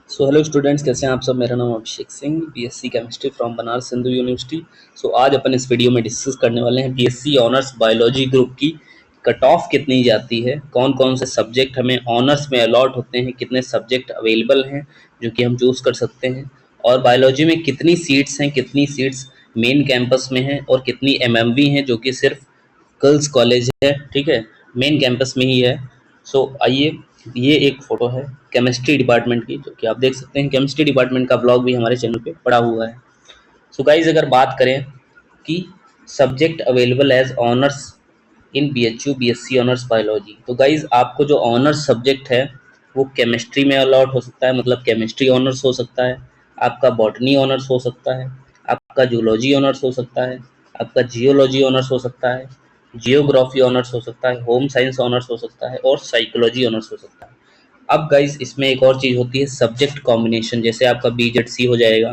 So hello students, कैसे हैं आप सब। मेरा नाम Abhishek Singh, BSc chemistry from Banaras Hindu university. So आज अपन इस वीडियो में डिस्कस करने वाले हैं बीएससी ऑनर्स बायोलॉजी ग्रुप की कट ऑफ कितनी जाती है, कौन कौन से सब्जेक्ट हमें ऑनर्स में अलॉट होते हैं, कितने सब्जेक्ट अवेलेबल हैं जो कि हम चूज़ कर सकते हैं, और बायोलॉजी में कितनी सीट्स हैं, कितनी सीट्स मेन कैंपस में हैं और कितनी एमएमवी हैं जो कि सिर्फ गर्ल्स कॉलेज है, ठीक है, मेन कैंपस में ही है। सो आइए, ये एक फ़ोटो है केमिस्ट्री डिपार्टमेंट की जो कि आप देख सकते हैं। केमिस्ट्री डिपार्टमेंट का ब्लॉग भी हमारे चैनल पे पड़ा हुआ है। सो गाइज, अगर बात करें कि subject available as honours in BHU BSc honours biology, तो गाइज आपको जो ऑनर्स सब्जेक्ट है वो केमिस्ट्री में अलॉट हो सकता है, मतलब केमिस्ट्री ऑनर्स हो सकता है, आपका बॉटनी ऑनर्स हो सकता है, आपका जूलॉजी ऑनर्स हो सकता है, आपका जियोलॉजी ऑनर्स हो सकता है, जियोग्राफी ऑनर्स हो सकता है, होम साइंस ऑनर्स हो सकता है और साइकोलॉजी ऑनर्स हो सकता है। अब गाइज इसमें एक और चीज़ होती है सब्जेक्ट कॉम्बिनेशन, जैसे आपका बीजेडसी हो जाएगा,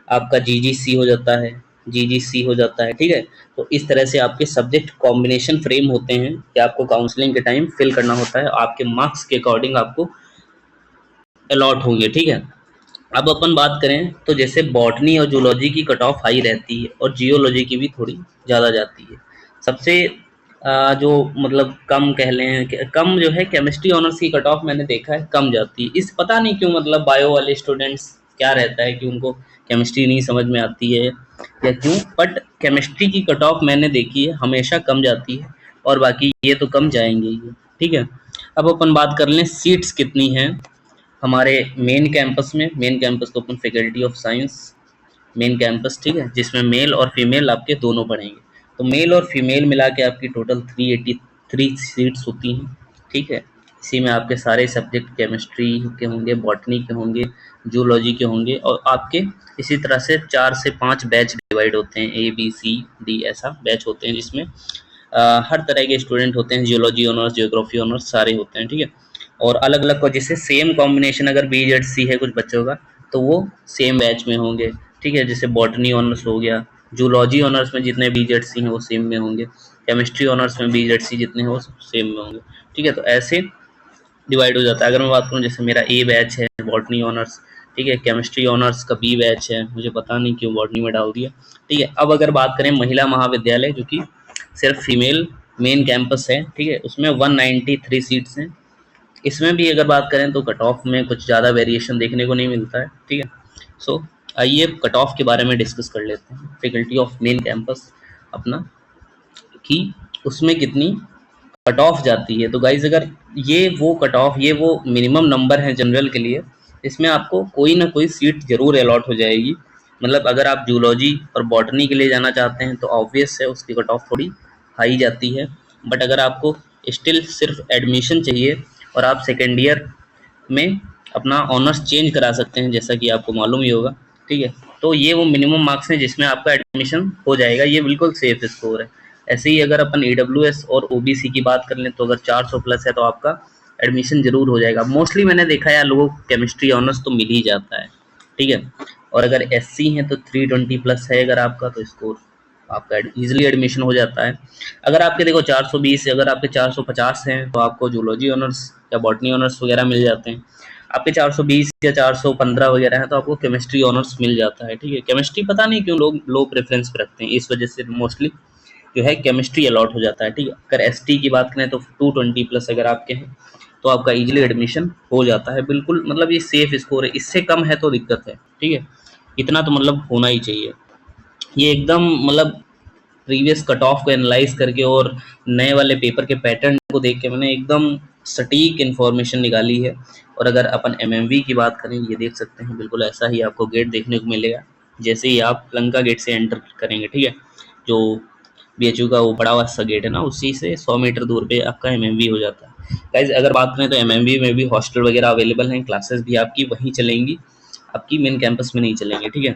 आपका जीजीसी हो जाता है, जीजीसी हो जाता है, ठीक है। तो इस तरह से आपके सब्जेक्ट कॉम्बिनेशन फ्रेम होते हैं कि आपको काउंसलिंग के टाइम फिल करना होता है, आपके मार्क्स के अकॉर्डिंग आपको अलॉट होंगे, ठीक है। अब अपन बात करें तो जैसे बॉटनी और जूलॉजी की कट ऑफ हाई रहती है और जियोलॉजी की भी थोड़ी ज़्यादा जाती है। सबसे जो मतलब कम कह लें कि कम जो है केमिस्ट्री ऑनर्स की कट ऑफ मैंने देखा है कम जाती है। इस पता नहीं क्यों, मतलब बायो वाले स्टूडेंट्स क्या रहता है कि उनको केमिस्ट्री नहीं समझ में आती है या क्यों, बट केमिस्ट्री की कट ऑफ मैंने देखी है हमेशा कम जाती है और बाकी ये तो कम जाएंगे ही, ठीक है। अब अपन बात कर लें सीट्स कितनी हैं हमारे मेन कैंपस में। मेन कैंपस तो अपन faculty of science main campus, ठीक है, जिसमें मेल और फीमेल आपके दोनों पढ़ेंगे। तो मेल और फीमेल मिला के आपकी टोटल 383 सीट्स होती हैं, ठीक है। इसी में आपके सारे सब्जेक्ट केमिस्ट्री के होंगे, बॉटनी के होंगे, जूलॉजी के होंगे और आपके इसी तरह से 4 से 5 बैच डिवाइड होते हैं, ABCD ऐसा बैच होते हैं जिसमें हर तरह के स्टूडेंट होते हैं, जियोलॉजी ऑनर्स, जियोग्राफी ऑनर्स सारे होते हैं, ठीक है। और अलग अलग को जैसे सेम कॉम्बिनेशन अगर BZC है कुछ बच्चों का तो वो सेम बैच में होंगे, ठीक है। जैसे बॉटनी ऑनर्स हो गया, जूलॉजी ऑनर्स में जितने BZC हैं वो सेम में होंगे, केमिस्ट्री ऑनर्स में BZC जितने हैं वो सेम में होंगे, ठीक है। तो ऐसे डिवाइड हो जाता है। अगर मैं बात करूँ जैसे मेरा A बैच है बॉटनी ऑनर्स, ठीक है, केमिस्ट्री ऑनर्स का B बैच है, मुझे पता नहीं क्यों बॉटनी में डाल दिया, ठीक है। अब अगर बात करें महिला महाविद्यालय जो कि सिर्फ फीमेल मेन कैंपस है, ठीक है, उसमें 193 सीट्स हैं। इसमें भी अगर बात करें तो कट ऑफ में कुछ ज़्यादा वेरिएशन देखने को नहीं मिलता है, ठीक है। सो आइए कट ऑफ के बारे में डिस्कस कर लेते हैं। फैकल्टी ऑफ मेन कैंपस अपना कि उसमें कितनी कट ऑफ जाती है। तो गाइज अगर ये वो कट ऑफ, ये वो मिनिमम नंबर है जनरल के लिए, इसमें आपको कोई ना कोई सीट जरूर अलॉट हो जाएगी। मतलब अगर आप जूलॉजी और बॉटनी के लिए जाना चाहते हैं तो ऑब्वियस है उसकी कट ऑफ थोड़ी हाई जाती है। बट अगर आपको स्टिल सिर्फ एडमिशन चाहिए और आप सेकेंड ईयर में अपना ऑनर्स चेंज करा सकते हैं जैसा कि आपको मालूम ही होगा, ठीक है, तो ये वो मिनिमम मार्क्स हैं जिसमें आपका एडमिशन हो जाएगा, ये बिल्कुल सेफ स्कोर है। ऐसे ही अगर अपन AWS और OBC की बात कर लें तो अगर 400 प्लस है तो आपका एडमिशन जरूर हो जाएगा। मोस्टली मैंने देखा है लोगों को केमिस्ट्री ऑनर्स तो मिल ही जाता है, ठीक है। और अगर SC है तो 320 प्लस है अगर आपका, तो स्कोर आपका इजीली एडमिशन हो जाता है। अगर आपके देखो 420 अगर आपके 450 हैं तो आपको जूलॉजी ऑनर्स या बॉटनी ऑनर्स वगैरह मिल जाते हैं। आपके 420 या 415 वगैरह है तो आपको केमिस्ट्री ऑनर्स मिल जाता है, ठीक है। केमिस्ट्री पता नहीं क्यों लोग लो प्रेफरेंस पे रखते हैं, इस वजह से मोस्टली जो है केमिस्ट्री अलॉट हो जाता है, ठीक है। अगर ST की बात करें तो 220 प्लस अगर आपके हैं तो आपका इजीली एडमिशन हो जाता है, बिल्कुल मतलब ये सेफ स्कोर है। इससे कम है तो दिक्कत है, ठीक है, इतना तो मतलब होना ही चाहिए। ये एकदम मतलब प्रीवियस कट ऑफ को एनालाइज करके और नए वाले पेपर के पैटर्न को देख के मैंने एकदम सटीक इन्फॉर्मेशन निकाली है। और अगर अपन MMV की बात करें, ये देख सकते हैं बिल्कुल ऐसा ही आपको गेट देखने को मिलेगा जैसे ही आप लंका गेट से एंटर करेंगे, ठीक है। जो BHU का वो बड़ा हुआ सा गेट है ना, उसी से 100 मीटर दूर पे आपका MMV हो जाता है। गाइज अगर बात करें तो MMV में भी हॉस्टल वगैरह अवेलेबल हैं, क्लासेस भी आपकी वहीं चलेंगी, आपकी मेन कैंपस में नहीं चलेंगे, ठीक है।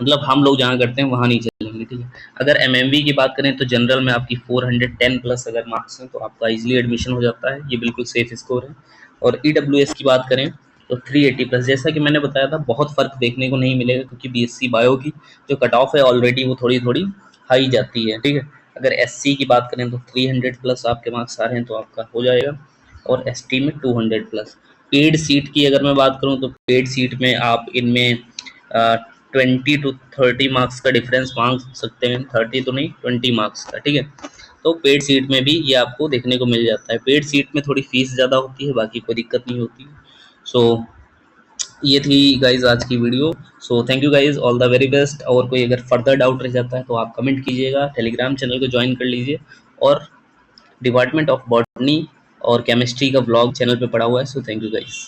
मतलब हम लोग जहाँ करते हैं वहाँ नहीं चलेंगे, ठीक है। अगर MMV की बात करें तो जनरल में आपकी 410 प्लस अगर मार्क्स हैं तो आपका इजीली एडमिशन हो जाता है, ये बिल्कुल सेफ स्कोर है। और EWS की बात करें तो 380 प्लस, जैसा कि मैंने बताया था बहुत फ़र्क देखने को नहीं मिलेगा क्योंकि BSc बायो की जो कट ऑफ है ऑलरेडी वो थोड़ी थोड़ी हाई जाती है, ठीक है। अगर SC की बात करें तो 300 प्लस आपके मार्क्स आ रहे हैं तो आपका हो जाएगा, और ST में 200 प्लस। पेड सीट की अगर मैं बात करूं तो पेड सीट में आप इनमें 20 to 30 मार्क्स का डिफरेंस मांग सकते हैं, 30 तो नहीं 20 मार्क्स का, ठीक है। तो पेड सीट में भी ये आपको देखने को मिल जाता है। पेड सीट में थोड़ी फीस ज़्यादा होती है, बाकी कोई दिक्कत नहीं होती। सो ये थी गाइज आज की video. So thank you guys, all the very best. और कोई अगर फर्दर डाउट रह जाता है तो आप कमेंट कीजिएगा, टेलीग्राम चैनल को ज्वाइन कर लीजिए। और डिपार्टमेंट ऑफ बॉटनी और केमिस्ट्री का ब्लॉग चैनल पे पड़ा हुआ है। So thank you guys.